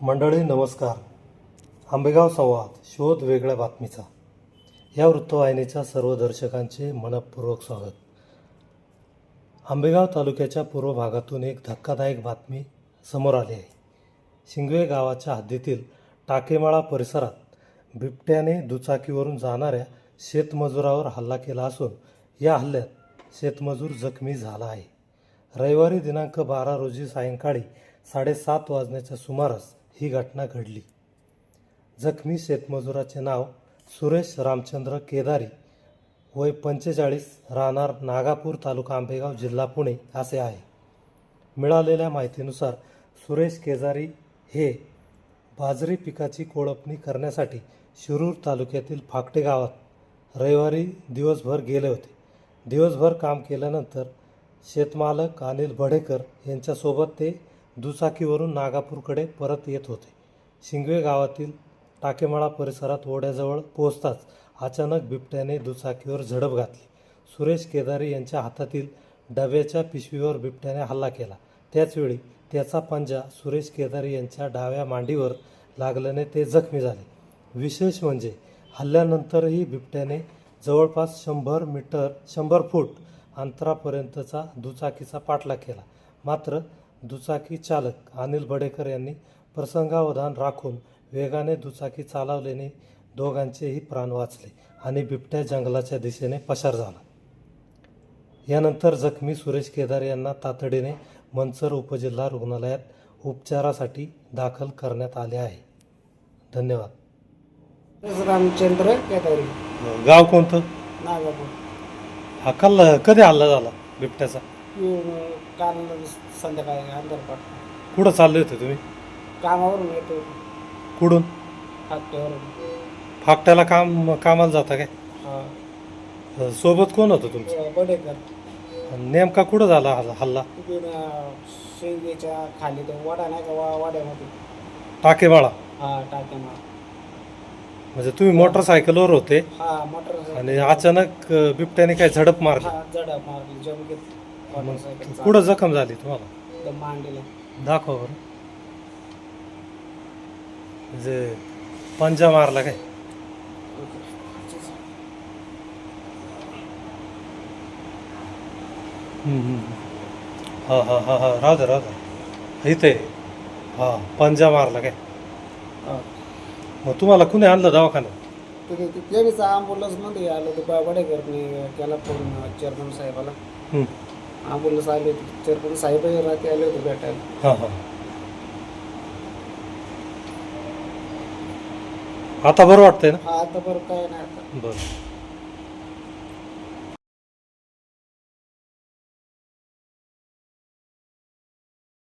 मंडळी नमस्कार. आंबेगाव संवाद शोध वेगळ्या बातमीचा या वृत्तवाहिनीच्या सर्व दर्शकांचे मनपूर्वक स्वागत. आंबेगाव तालुक्याच्या पूर्व भागातून एक धक्कादायक बातमी समोर आली आहे. शिंगवे गावाच्या हद्दीतील टाकेमाळा परिसरात बिबट्याने दुचाकीवरून जाणाऱ्या शेतमजुरावर हल्ला केला असून या हल्ल्यात शेतमजूर जखमी झाला आहे. रविवारी दिनांक 12 रोजी सायंकाळी 7:30 वाजण्याच्या सुमारास ही घटना घडली. जखमी शेतमजुराचे नाव सुरेश रामचंद्र केदारी, वय 45, राहणार नागापूर, तालुका आंबेगाव, जिल्हा पुणे असे आहे. मिळालेल्या माहितीनुसार सुरेश केदारी हे बाजरी पिकाची कोळपणी करण्यासाठी शिरूर तालुक्यातील फाकटे गावात रविवारी दिवसभर गेले होते. दिवसभर काम केल्यानंतर शेतमालक अनिल बडेकर यांच्यासोबत ते दुचाकीवरून नागापूरकडे परत येत होते. शिंगवे गावातील टाकेमाळा परिसरात ओढ्याजवळ पोहोचताच अचानक बिबट्याने दुचाकीवर झडप घातली. सुरेश केदारी यांच्या हातातील डब्याच्या पिशवीवर बिबट्याने हल्ला केला. त्याचवेळी त्याचा पंजा सुरेश केदारी यांच्या डाव्या मांडीवर लागल्याने ते जखमी झाले. विशेष म्हणजे हल्ल्यानंतरही बिबट्याने जवळपास 100 फूट अंतरापर्यंतचा दुचाकीचा पाठलाग केला. मात्र दुचाकी चालक अनिल बडेकर यांनी प्रसंगावधान राखून वेगाने दुचाकी चालवल्याने दोघांचेही प्राण वाचले आणि बिबट्या जंगलाच्या दिशेने पसार झाला. यानंतर जखमी सुरेश केदार यांना तातडीने मंचर उपजिल्हा रुग्णालयात उपचारासाठी दाखल करण्यात आले आहे. धन्यवाद. रामचंद्र केदारी, गाव कोणतं? नागापूर. हा कधी हल्ला झाला बिबट्याचा? काल संध्याकाळी अंधारपाट. कुठं चालले होते तुम्ही? कामावरून येतो. कुठून? फाट्यावरून. फाकट्याला कामाला जाता काय? हा. सोबत कोण होतं तुमचं? बडेकर. नेमका कुठं झाला हल्ला? तिकडून शेंगेच्या खाली तो वाडा नाही का, वाड्यामध्ये. टाकेमाळा? हा, टाकेमाळा. म्हणजे तुम्ही मोटरसायकलवर होते हा, मोटर. आणि अचानक बिबट्याने काय झडप मारली? हा, जडप मारली. जमगेत मोटरसायकल. कुठं जखम झाली तुम्हाला? मांडीला. दाखवा बरं. म्हणजे पंजा मारला काय? हा हा हा हा राहू दे इथे. हा, पंजा मारला काय? मग तुम्हाला कुणी आणलं दवाखान्यात? लेडीचा ॲम्ब्युलन्समध्ये आलो होतो. बडेकरने केला फोन चेअरमन साहेबाला. ॲम्ब्युलन्स आली होती. चेअरमन साहेब रात्री आले होते भेटायला. हां हां. आता बरं वाटतंय ना? हा, आता बरं काय नाही आता. बरं.